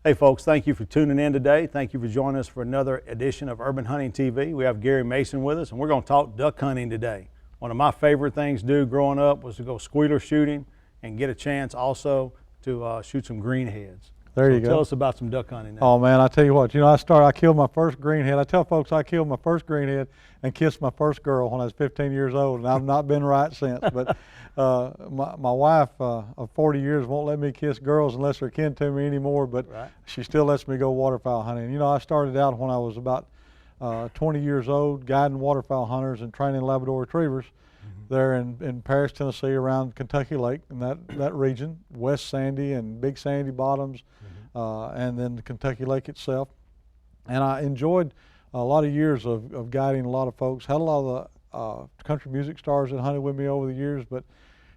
Hey folks, thank you for tuning in today. Thank you for joining us for another edition of Urban Hunting TV. We have Gary Mason with us, and we're going to talk duck hunting today. One of my favorite things to do growing up was to go squealer shooting and get a chance also to shoot some greenheads. There you go. Tell us about some duck hunting now. Oh man, I tell you what, I killed my first greenhead. I tell folks I killed my first greenhead and kissed my first girl when I was 15 years old, and I've not been right since. But my wife of 40 years won't let me kiss girls unless they're kin to me anymore, but Right. she still lets me go waterfowl hunting. I started out when I was about 20 years old, guiding waterfowl hunters and training Labrador retrievers there in Paris, Tennessee, around Kentucky Lake, in that region, West Sandy and Big Sandy Bottoms, and then the Kentucky Lake itself. And I enjoyed a lot of years of guiding a lot of folks. Had a lot of the country music stars that hunted with me over the years, but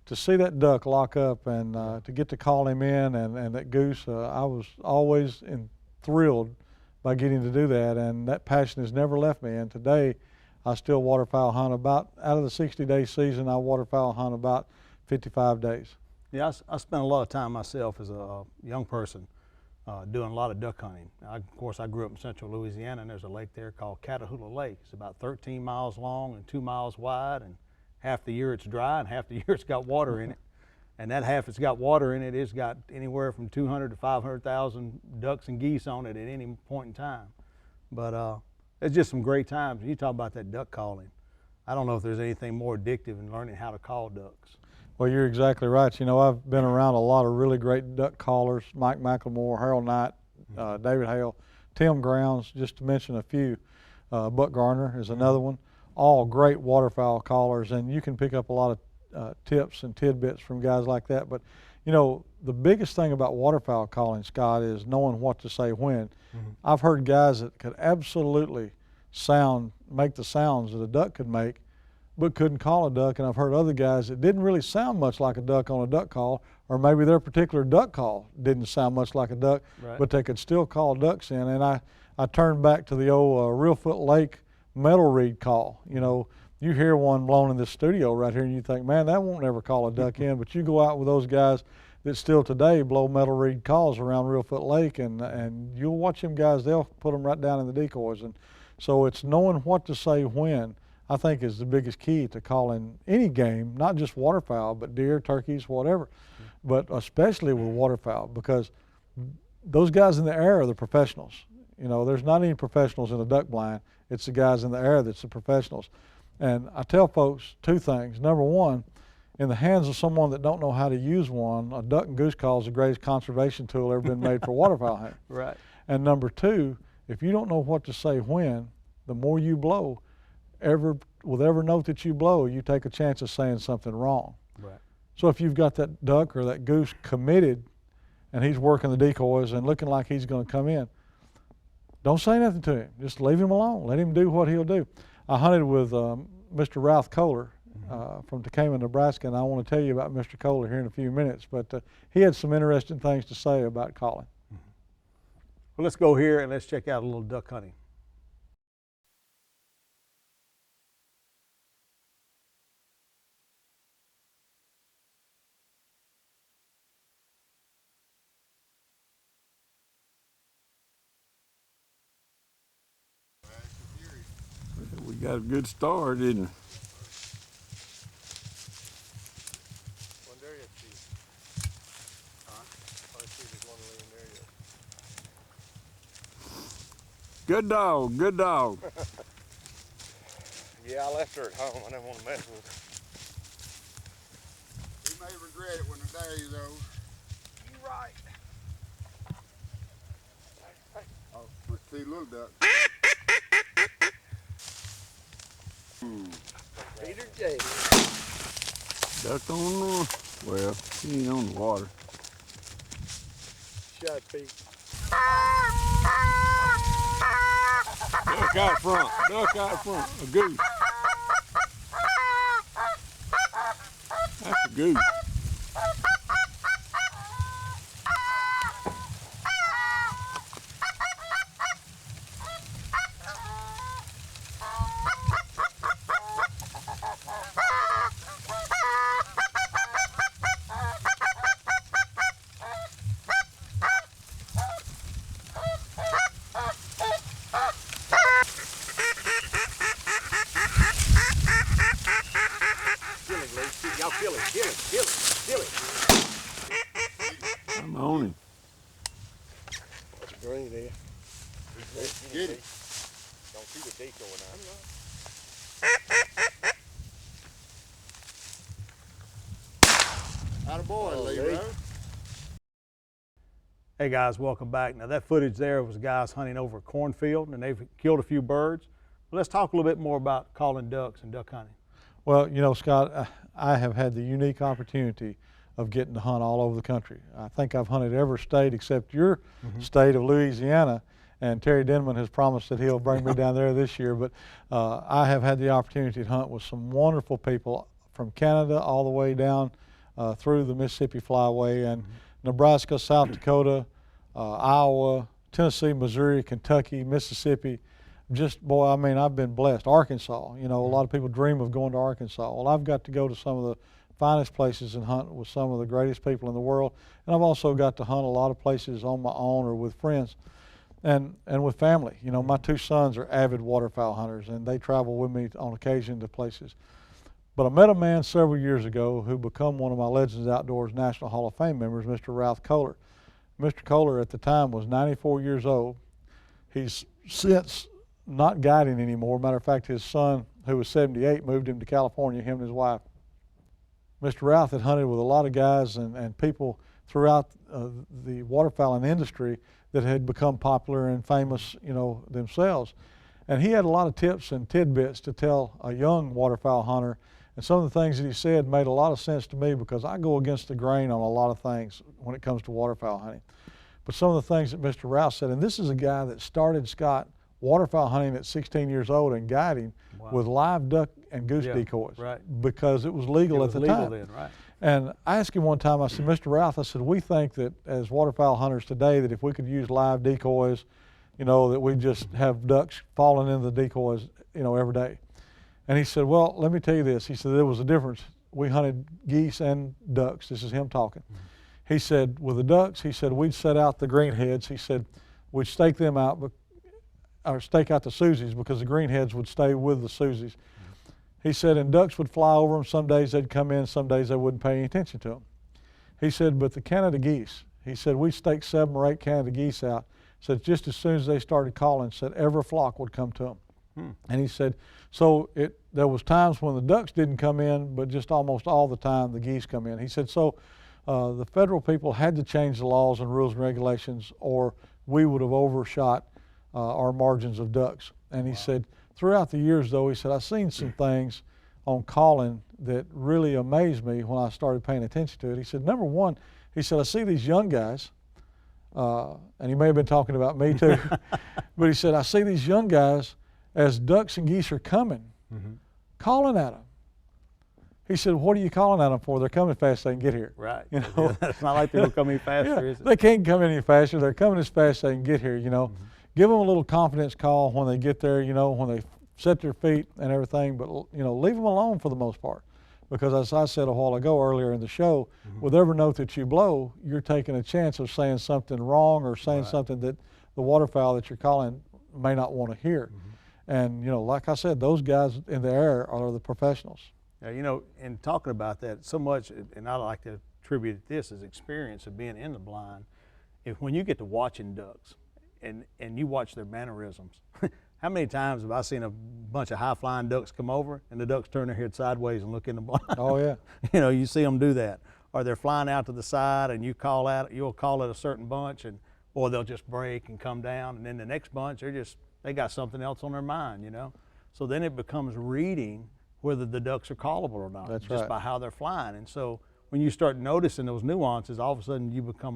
to see that duck lock up and to get to call him in and that goose, I was always thrilled by getting to do that, and that passion has never left me. And today, I still waterfowl hunt out of the 60-day season, I waterfowl hunt about 55 days. Yeah, I spent a lot of time myself as a young person doing a lot of duck hunting. Of course, I grew up in central Louisiana, and there's a lake there called Catahoula Lake. It's about 13 miles long and 2 miles wide, and half the year it's dry and half the year it's got water in it. And that half it's got water in it, it's got anywhere from 200 to 500,000 ducks and geese on it at any point in time. But it's just some great times. You talk about that duck calling. I don't know if there's anything more addictive in learning how to call ducks. Well, you're exactly right. I've been around a lot of really great duck callers, Mike McLemore, Harold Knight, David Hale, Tim Grounds, just to mention a few. Buck Garner is another one. All great waterfowl callers, and you can pick up a lot of tips and tidbits from guys like that. But the biggest thing about waterfowl calling, Scott, is knowing what to say when. I've heard guys that could absolutely make the sounds that a duck could make, but couldn't call a duck. And I've heard other guys that didn't really sound much like a duck on a duck call, or maybe their particular duck call didn't sound much like a duck, Right. but they could still call ducks in. And I turned back to the old Reelfoot Lake metal reed call. You hear one blown in this studio right here and you think, man, that won't ever call a duck in. But you go out with those guys that still today blow metal reed calls around Reelfoot Lake, and you'll watch them guys, they'll put them right down in the decoys. And so it's knowing what to say when, I think, is the biggest key to calling any game, not just waterfowl, but deer, turkeys, whatever, but especially with waterfowl, because those guys in the air are the professionals. There's not any professionals in a duck blind. It's the guys in the air that's the professionals. And I tell folks two things. Number one, in the hands of someone that don't know how to use one, a duck and goose call is the greatest conservation tool ever been made for waterfowl hunting. Right. And number two, if you don't know what to say when, the more you blow, with every note that you blow, you take a chance of saying something wrong. Right. So if you've got that duck or that goose committed and he's working the decoys and looking like he's going to come in, don't say nothing to him. Just leave him alone. Let him do what he'll do. I hunted with Mr. Ralph Kohler from Tekamah, Nebraska, and I want to tell you about Mr. Kohler here in a few minutes, but he had some interesting things to say about calling. Well, let's go here and let's check out a little duck hunting. We got a good start, didn't we? Good dog, good dog. Yeah, I left her at home. I didn't want to mess with her. He may regret it when the day's over. You right. Oh, with two little ducks. Peter J. Duck on the, well, he ain't on the water. Shot Pete. Duck out front, duck out front, a goose. That's a goose. green there. Get it. Don't see the decoy now. Atta boy, Oh, Leroy. Lee. Hey guys, welcome back. Now that footage there was guys hunting over a cornfield and they've killed a few birds. But let's talk a little bit more about calling ducks and duck hunting. Well, you know, Scott, I have had the unique opportunity of getting to hunt all over the country. I think I've hunted every state except your state of Louisiana, and Terry Denman has promised that he'll bring me down there this year. But I have had the opportunity to hunt with some wonderful people from Canada all the way down through the Mississippi Flyway, and Nebraska, South Dakota, Iowa, Tennessee, Missouri, Kentucky, Mississippi. Just, boy, I mean, I've been blessed. Arkansas, you know, a lot of people dream of going to Arkansas. Well, I've got to go to some of the finest places and hunt with some of the greatest people in the world. And I've also got to hunt a lot of places on my own or with friends and with family. You know, my two sons are avid waterfowl hunters, and they travel with me on occasion to places. But I met a man several years ago who become one of my Legends Outdoors National Hall of Fame members, Mr. Ralph Kohler. Mr. Kohler at the time was 94 years old. He's since not guiding anymore. Matter of fact, his son, who was 78, moved him to California, him and his wife. Mr. Ralph had hunted with a lot of guys and people throughout the waterfowling industry that had become popular and famous, you know, themselves. And he had a lot of tips and tidbits to tell a young waterfowl hunter. And some of the things that he said made a lot of sense to me because I go against the grain on a lot of things when it comes to waterfowl hunting. But some of the things that Mr. Ralph said, and this is a guy that started, Scott, waterfowl hunting at 16 years old and guiding with live duck and goose decoys, because it was legal at the time. Then, right. And I asked him one time, I said, Mr. Ralph, I said, we think that as waterfowl hunters today that if we could use live decoys, you know, that we just have ducks falling into the decoys, you know, every day. And he said, well, let me tell you this. He said, there was a difference. We hunted geese and ducks. This is him talking. He said, with the ducks, he said, we'd set out the greenheads. He said, we'd stake them out, or stake out the Susies because the greenheads would stay with the Susies. He said, and ducks would fly over them. Some days they'd come in, some days they wouldn't pay any attention to them. He said, but the Canada geese, he said, we'd stake 7 or 8 Canada geese out. Said just as soon as they started calling, said every flock would come to them. And he said, so there was times when the ducks didn't come in, but just almost all the time the geese come in. He said, so the federal people had to change the laws and rules and regulations or we would have overshot our margins of ducks. And he said, throughout the years though, he said, I've seen some things on calling that really amazed me when I started paying attention to it. He said, number one, he said, I see these young guys, and he may have been talking about me too, but he said, I see these young guys as ducks and geese are coming, calling at them. He said, what are you calling at them for? They're coming fast, they can get here. Right. You know? It's not like they'll come any faster, is it? They can't come any faster. They're coming as fast as they can get here, you know. Give them a little confidence call when they get there, you know, when they set their feet and everything, but, you know, leave them alone for the most part. Because as I said a while ago earlier in the show, with every note that you blow, you're taking a chance of saying something wrong or saying something that the waterfowl that you're calling may not want to hear. And, you know, like I said, those guys in the air are the professionals. Yeah, you know, in talking about that so much, and I like to attribute this as experience of being in the blind, when you get to watching ducks and you watch their mannerisms, how many times have I seen a bunch of high-flying ducks come over and the ducks turn their head sideways and look in the blind? Oh, yeah. You know, you see them do that. Or they're flying out to the side and you'll call it a certain bunch, or they'll just break and come down, and then the next bunch, they got something else on their mind, you know? So then it becomes reading whether the ducks are callable or not, just by how they're flying. And so when you start noticing those nuances, all of a sudden you become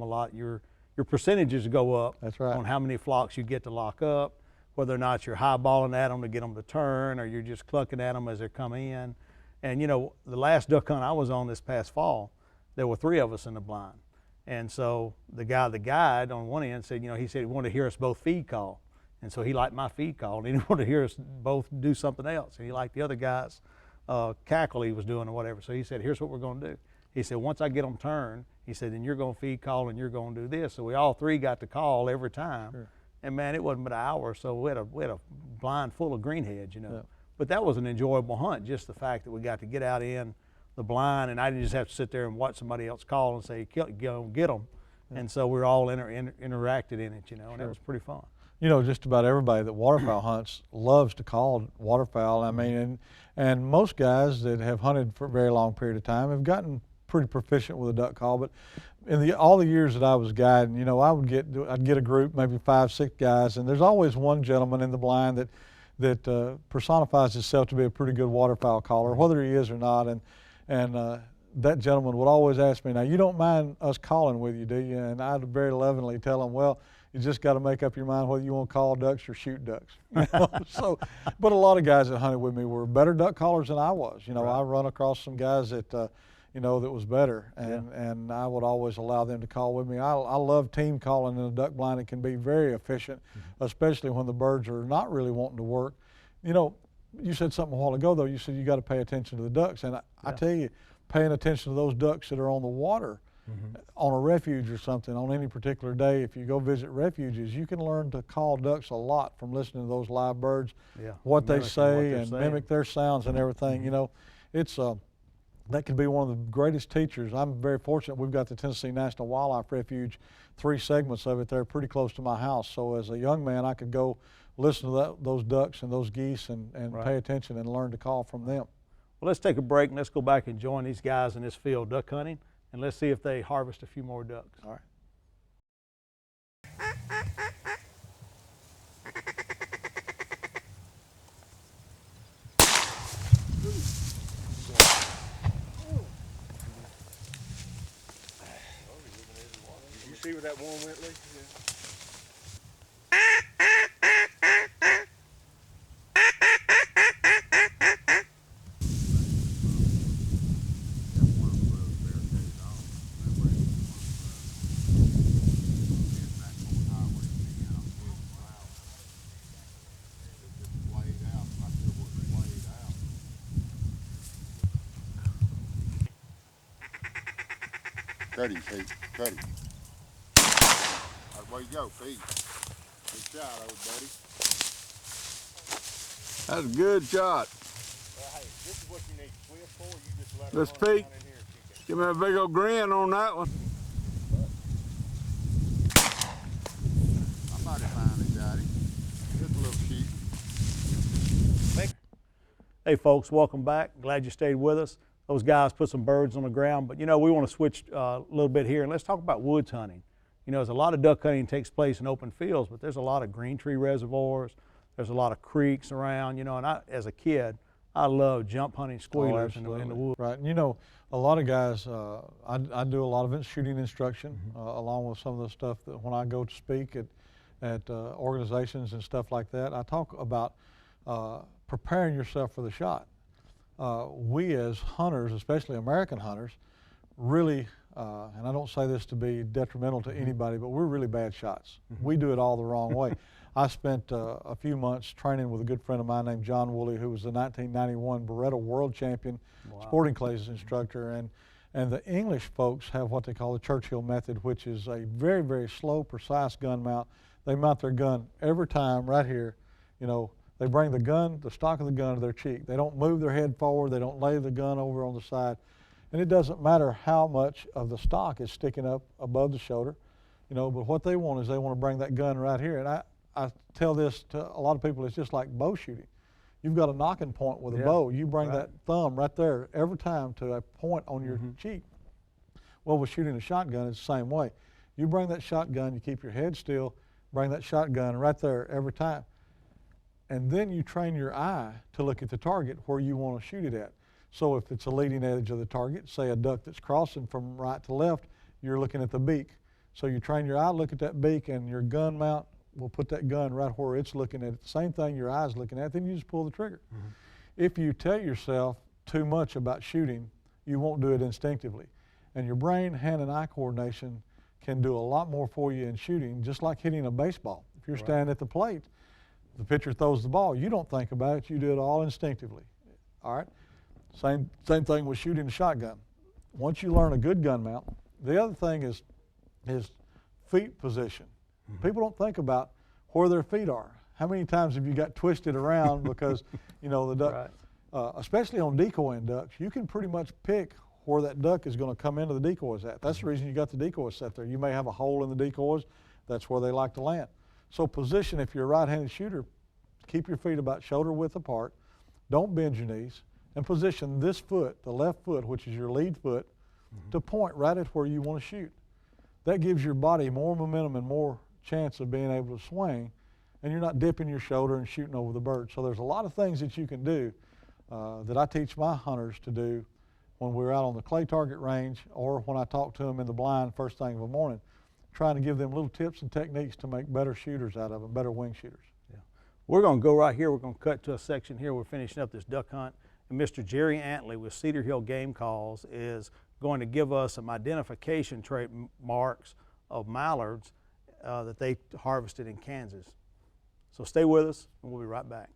your percentages go up on how many flocks you get to lock up, whether or not you're highballing at them to get them to turn, or you're just clucking at them as they're coming in. And you know, the last duck hunt I was on this past fall, there were 3 of us in the blind. And so the guide on one end said, you know, he said he wanted to hear us both feed call. And so he liked my feed call, and he didn't want to hear us both do something else. And he liked the other guy's cackle he was doing or whatever. So he said, here's what we're going to do. He said, once I get them turned, he said, then you're going to feed call and you're going to do this. So we all 3 got to call every time. And man, it wasn't but an hour or so. We had a blind full of greenheads, you know. But that was an enjoyable hunt, just the fact that we got to get out in the blind, and I didn't just have to sit there and watch somebody else call and say, go get them. And so we're all interacted in it, you know, and it was pretty fun. You know, just about everybody that waterfowl hunts loves to call waterfowl. I mean, and most guys that have hunted for a very long period of time have gotten pretty proficient with a duck call. But in all the years that I was guiding, you know, I'd get a group, maybe 5, 6 guys, and there's always one gentleman in the blind that personifies himself to be a pretty good waterfowl caller, whether he is or not. And that gentleman would always ask me, now, you don't mind us calling with you, do you? And I'd very lovingly tell him, well, you just got to make up your mind whether you want to call ducks or shoot ducks. You know? So, but a lot of guys that hunted with me were better duck callers than I was. You know, I run across some guys that, you know, that was better, and I would always allow them to call with me. I love team calling in a duck blind. It can be very efficient, especially when the birds are not really wanting to work. You know, you said something a while ago, though. You said you got to pay attention to the ducks, and I tell you, paying attention to those ducks that are on the water, on a refuge or something, on any particular day, if you go visit refuges, you can learn to call ducks a lot from listening to those live birds, what they say, and mimic their sounds and everything. You know, it's that can be one of the greatest teachers. I'm very fortunate we've got the Tennessee National Wildlife Refuge, 3 segments of it there pretty close to my house. So as a young man, I could go listen to those ducks and those geese and pay attention and learn to call from them. Well, let's take a break and let's go back and join these guys in this field duck hunting, and let's see if they harvest a few more ducks. All right. Did you see where that one went, Lee? Cut him, Pete. Cut him. That's where you go, Pete. Good shot, old buddy. That's a good shot. Well, hey, this is what you need Swift for. You just let Let's her run peek. down in here and kick it. Give me a big old grin on that one. Somebody finally got him. Just a little sheep. Hey folks, welcome back. Glad you stayed with us. Those guys put some birds on the ground, but you know, we want to switch a little bit here and let's talk about woods hunting. You know, there's a lot of duck hunting takes place in open fields, but there's a lot of green tree reservoirs, there's a lot of creeks around, you know, and as a kid, I love jump hunting squealers in the woods. Right, and you know, a lot of guys, I do a lot of shooting instruction along with some of the stuff that when I go to speak at organizations and stuff like that, I talk about preparing yourself for the shot. We as hunters, especially American hunters, really, and I don't say this to be detrimental to anybody, but we're really bad shots. We do it all the wrong way. I spent a few months training with a good friend of mine named John Woolley, who was the 1991 Beretta World Champion sporting clays instructor. And the English folks have what they call the Churchill method, which is a very, very slow, precise gun mount. They mount their gun every time right here, you know. They bring the stock of the gun to their cheek. They don't move their head forward. They don't lay the gun over on the side. And it doesn't matter how much of the stock is sticking up above the shoulder, you know, but what they want is they want to bring that gun right here. And I tell this to a lot of people, it's just like bow shooting. You've got a knocking point with a bow. You bring that thumb right there every time to a point on your cheek. Well, with shooting a shotgun, it's the same way. You bring that shotgun, you keep your head still, bring that shotgun right there every time. And then you train your eye to look at the target where you want to shoot it at. So if it's a leading edge of the target, say a duck that's crossing from right to left, you're looking at the beak. So you train your eye, look at that beak, and your gun mount will put that gun right where it's looking at it. The same thing your eye's looking at, then you just pull the trigger. If you tell yourself too much about shooting, you won't do it instinctively. And your brain, hand, and eye coordination can do a lot more for you in shooting, just like hitting a baseball. If you're standing at the plate, the pitcher throws the ball, you don't think about it, you do it all instinctively. All right? Same thing with shooting a shotgun. Once you learn a good gun mount, the other thing is feet position. People don't think about where their feet are. How many times have you got twisted around because, you know, the duck, especially on decoying ducks, you can pretty much pick where that duck is going to come into the decoys at. That's the reason you got the decoys set there. You may have a hole in the decoys. That's where they like to land. So position, if you're a right-handed shooter, keep your feet about shoulder width apart. Don't bend your knees. And position this foot, the left foot, which is your lead foot, to point right at where you want to shoot. That gives your body more momentum and more chance of being able to swing, and you're not dipping your shoulder and shooting over the bird. So there's a lot of things that you can do that I teach my hunters to do when we're out on the clay target range or when I talk to them in the blind first thing in the morning, trying to give them little tips and techniques to make better shooters out of them, better wing shooters. Yeah. We're going to go right here. We're going to cut to a section here. We're finishing up this duck hunt. And Mr. Jerry Antley with Cedar Hill Game Calls is going to give us some identification trait marks of mallards that they harvested in Kansas. So stay with us and we'll be right back.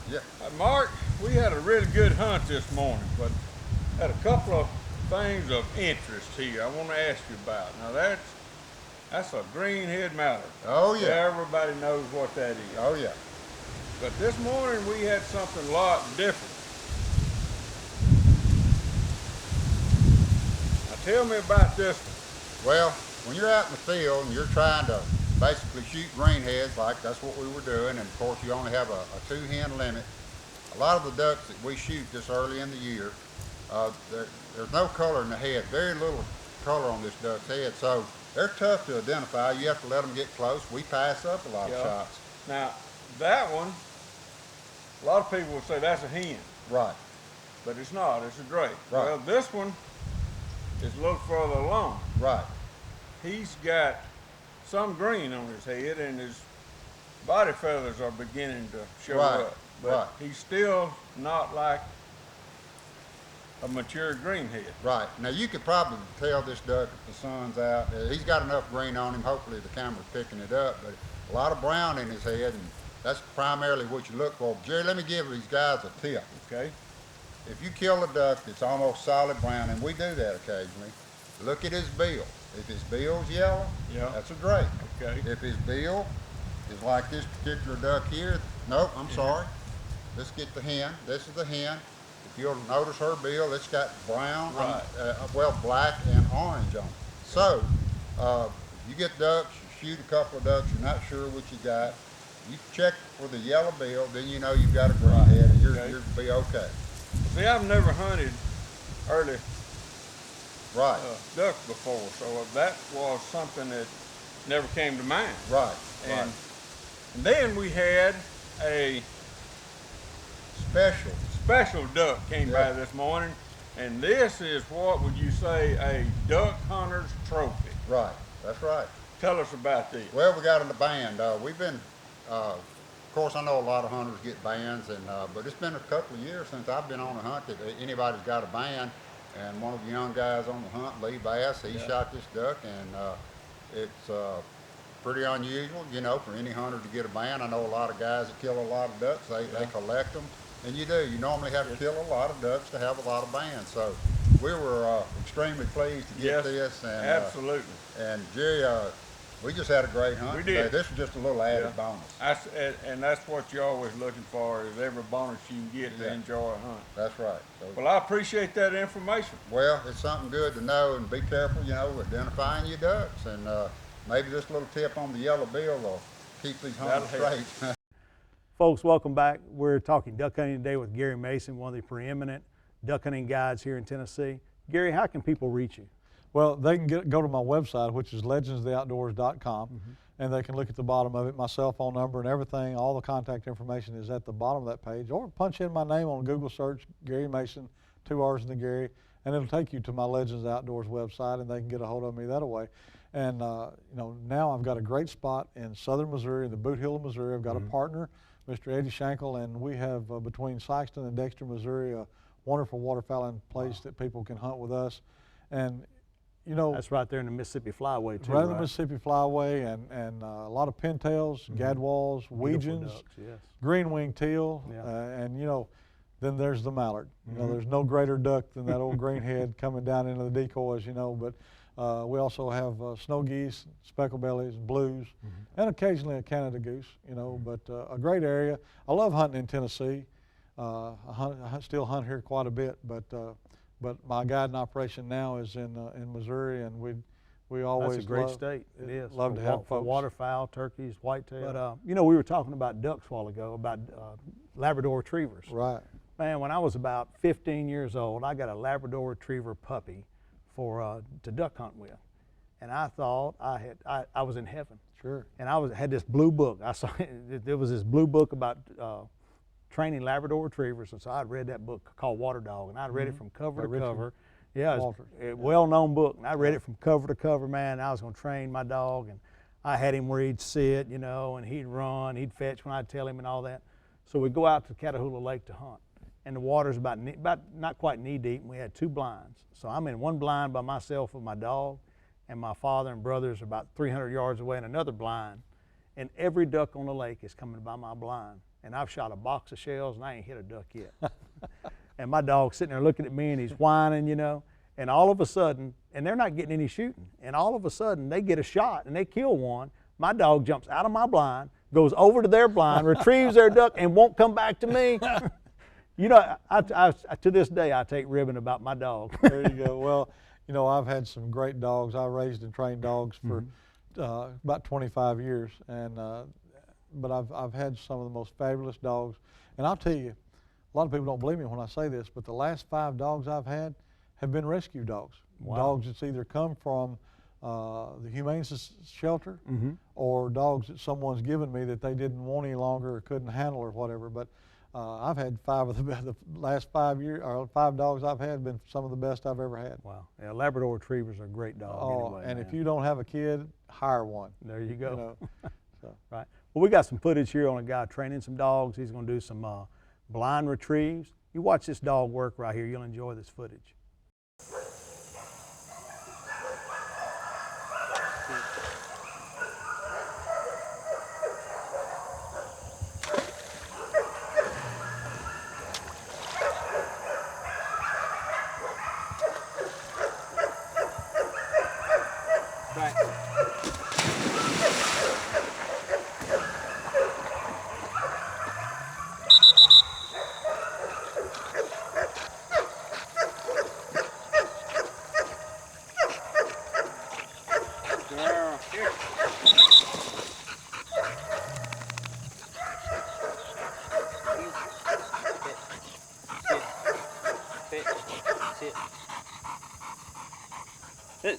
Yeah. Mark, we had a really good hunt this morning, but had a couple of things of interest here I want to ask you about. Now that's a greenhead mallard. Oh, yeah. Everybody knows what that is. Oh, yeah. But this morning we had something a lot different. Now tell me about this one. Well, when you're out in the field and you're trying to basically shoot greenheads, like that's what we were doing, and of course you only have a 2-hen limit. A lot of the ducks that we shoot this early in the year, there's no color in the head, very little color on this duck's head, so they're tough to identify. You have to let them get close. We pass up a lot of shots. Now that one, a lot of people will say that's a hen. Right. But it's not, it's a drake. Right. Well, this one is a little further along. Right. He's got some green on his head and his body feathers are beginning to show Right. up. But Right. he's still not like a mature greenhead. Right. Now you could probably tell this duck if the sun's out. He's got enough green on him. Hopefully the camera's picking it up, but a lot of brown in his head, and that's primarily what you look for. Jerry, let me give these guys a tip. Okay. If you kill a duck that's almost solid brown, and we do that occasionally, look at his bill. If his bill's yellow, that's a drake. Okay. If his bill is like this particular duck here, nope, I'm sorry. Let's get the hen. This is the hen. If you'll notice her bill, it's got brown, well, black and orange on it. So, you get ducks, you shoot a couple of ducks, you're not sure what you got. You check for the yellow bill, then you know you've got a greenhead, and you're be okay. See, I've never hunted early Right. duck before, so that was something that never came to mind. Right. And then we had a special duck came by this morning, and this is, what would you say, a duck hunter's trophy. Right. That's right. Tell us about this. Well, we got in the band. We've been, of course, I know a lot of hunters get bands, and but it's been a couple of years since I've been on a hunt that anybody's got a band. And one of the young guys on the hunt, Lee Bass, he shot this duck, and it's pretty unusual, you know, for any hunter to get a band. I know a lot of guys that kill a lot of ducks. They collect them, and you do. You normally have to kill a lot of ducks to have a lot of bands. So we were extremely pleased to get this. And, absolutely. And Jerry, we just had a great hunt. We did. This was just a little added bonus. And that's what you're always looking for, is every bonus you can get to enjoy a hunt. That's right. So, Well, I appreciate that information. well, it's something good to know, and be careful, you know, identifying your ducks. And maybe this little tip on the yellow bill will keep these hunters straight. Folks, welcome back. We're talking duck hunting today with Gary Mason, one of the preeminent duck hunting guides here in Tennessee. Gary, how can people reach you? Well, they can go to my website, which is legendsoftheoutdoors.com, and they can look at the bottom of it. My cell phone number and everything, all the contact information is at the bottom of that page. Or punch in my name on Google search, Gary Mason, 2 R's in the Gary, and it'll take you to my Legends of the Outdoors website, and they can get a hold of me that way. And you know, now I've got a great spot in southern Missouri, in the Boot Hill of Missouri. I've got a partner, Mr. Eddie Shankle, and we have between Sykeston and Dexter, Missouri, a wonderful waterfowling place that people can hunt with us. And you know, That's right there in the Mississippi Flyway too, right in the Mississippi Flyway, and a lot of pintails, gadwalls, Weegians, ducks, yes. green-winged teal, Yeah. and you know, then there's the mallard. You know, there's no greater duck than that old greenhead coming down into the decoys, you know, but we also have snow geese, speckled bellies, blues, and occasionally a Canada goose, you know, but a great area. I love hunting in Tennessee. I still hunt here quite a bit, but But my guiding operation now is in Missouri, and we always That's a great love, state. It is. love to have for folks. waterfowl, turkeys, whitetail. Yeah. But you know, we were talking about ducks a while ago, about Labrador retrievers. Right. Man, when I was about 15 years old, I got a Labrador retriever puppy to duck hunt with, and I thought I was in heaven. Sure. And had this blue book. I saw there was this blue book about training Labrador retrievers, and so I'd read that book called Water Dog, and I'd read it from cover to cover. Yeah, it's a well-known book, and I read it from cover to cover. Man, I was going to train my dog, and I had him where he'd sit, you know, and he'd run, he'd fetch when I'd tell him and all that. So we'd go out to Catahoula Lake to hunt, and the water's about not quite knee deep, and we had 2 blinds. So I'm in one blind by myself with my dog, and my father and brothers are about 300 yards away in another blind, and every duck on the lake is coming by my blind. And I've shot a box of shells, and I ain't hit a duck yet. And my dog's sitting there looking at me, and he's whining, you know, and all of a sudden, and they're not getting any shooting, and all of a sudden they get a shot and they kill one. My dog jumps out of my blind, goes over to their blind, retrieves their duck, and won't come back to me. You know, I to this day, I take ribbon about my dog. There you go. Well, you know, I've had some great dogs. I raised and trained dogs for about 25 years, and but I've had some of the most fabulous dogs. And I'll tell you, a lot of people don't believe me when I say this, but the last 5 dogs I've had have been rescue dogs. Wow. Dogs that's either come from the humane shelter or dogs that someone's given me that they didn't want any longer or couldn't handle or whatever. But I've had 5 of the last 5 years, or 5 dogs I've had been some of the best I've ever had. Wow. Yeah, Labrador retrievers are a great dog. Oh, anyway, and man. if you don't have a kid, hire one. There you go. You know, so. Right. Well, we got some footage here on a guy training some dogs. He's going to do some blind retrieves. You watch this dog work right here. You'll enjoy this footage.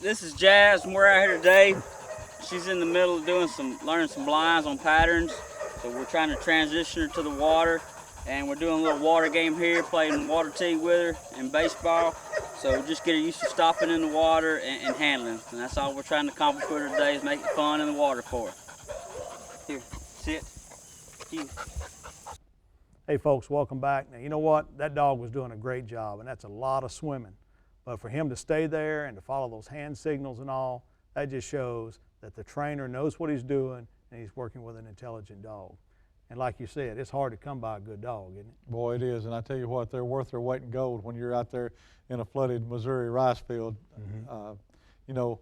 This is Jazz, and we're out here today. She's in the middle of learning some blinds on patterns. So we're trying to transition her to the water, and we're doing a little water game here, playing water tee with her and baseball. So just get her used to stopping in the water and handling. And that's all we're trying to accomplish with her today, is make it fun in the water for her. Here, sit. You. Hey folks, welcome back. Now you know what? That dog was doing a great job, and that's a lot of swimming. But for him to stay there and to follow those hand signals and all, that just shows that the trainer knows what he's doing and he's working with an intelligent dog. And like you said, it's hard to come by a good dog, isn't it? Boy, it is. And I tell you what, they're worth their weight in gold when you're out there in a flooded Missouri rice field. You know,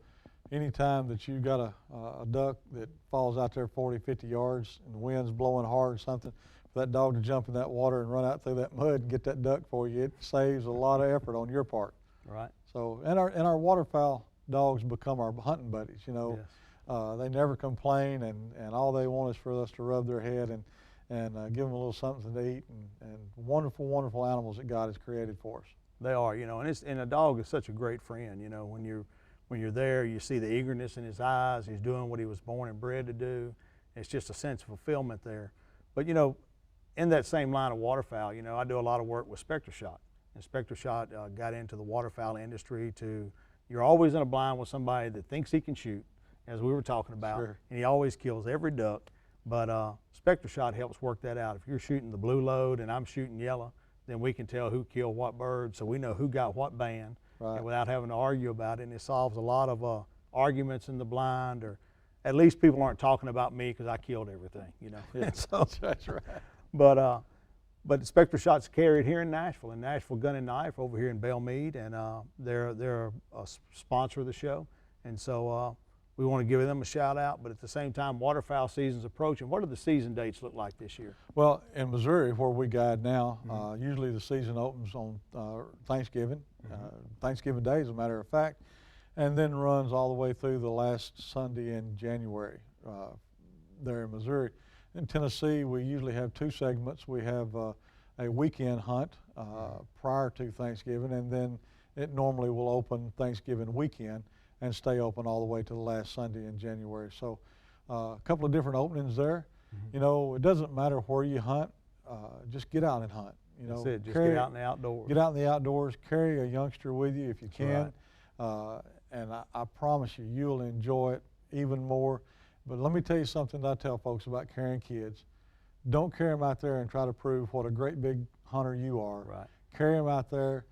anytime that you've got a duck that falls out there 40, 50 yards and the wind's blowing hard or something, for that dog to jump in that water and run out through that mud and get that duck for you, it saves a lot of effort on your part. Right. So, and our waterfowl dogs become our hunting buddies, you know. Yes. They never complain, and all they want is for us to rub their head and give them a little something to eat, and wonderful, wonderful animals that God has created for us. They are, you know, and a dog is such a great friend, you know. When you're there, you see the eagerness in his eyes. He's doing what he was born and bred to do. It's just a sense of fulfillment there. But, you know, in that same line of waterfowl, you know, I do a lot of work with Spectre Shot. And Spectre Shot got into the waterfowl industry you're always in a blind with somebody that thinks he can shoot, as we were talking about, Sure. and he always kills every duck. But Spectre Shot helps work that out. If you're shooting the blue load and I'm shooting yellow, then we can tell who killed what bird, so we know who got what band, Right. and without having to argue about it. And it solves a lot of arguments in the blind, or at least people aren't talking about me because I killed everything, you know. Yeah, So, that's right. but Spectre Shot's carried here in Nashville Gun and Knife over here in Belle Meade, and they're a sponsor of the show. And so we want to give them a shout out, but at the same time, waterfowl season's approaching. What do the season dates look like this year? Well, in Missouri, where we guide now, usually the season opens on Thanksgiving, Thanksgiving Day, as a matter of fact, and then runs all the way through the last Sunday in January there in Missouri. In Tennessee, we usually have two segments. We have a weekend hunt prior to Thanksgiving, and then it normally will open Thanksgiving weekend and stay open all the way to the last Sunday in January. So a couple of different openings there. You know, it doesn't matter where you hunt, just get out and hunt. You know, That's it, just get out in the outdoors. Get out in the outdoors, carry a youngster with you if you That's can, and I promise you, you'll enjoy it even more. But let me tell you something that I tell folks about carrying kids. Don't carry them out there and try to prove what a great big hunter you are. Right. Carry them out there,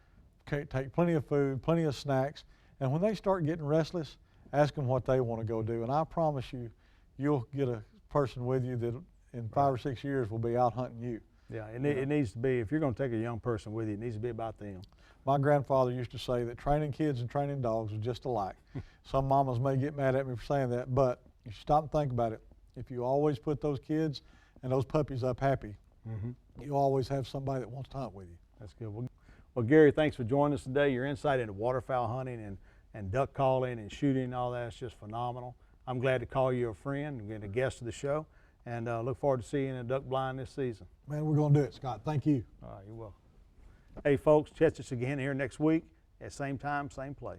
take plenty of food, plenty of snacks, and when they start getting restless, ask them what they want to go do. And I promise you, you'll get a person with you that in 5 or 6 years will be out hunting you. Yeah, it needs to be, if you're going to take a young person with you, it needs to be about them. My grandfather used to say that training kids and training dogs are just alike. Some mamas may get mad at me for saying that, but you stop and think about it. If you always put those kids and those puppies up happy, you always have somebody that wants to hunt with you. That's good. Well, Gary, thanks for joining us today. Your insight into waterfowl hunting and duck calling and shooting and all that is just phenomenal. I'm glad to call you a friend and get a guest of the show, and look forward to seeing you in a duck blind this season. Man, we're going to do it, Scott. Thank you. All right, you're welcome. Hey, folks, catch us again here next week at same time, same place.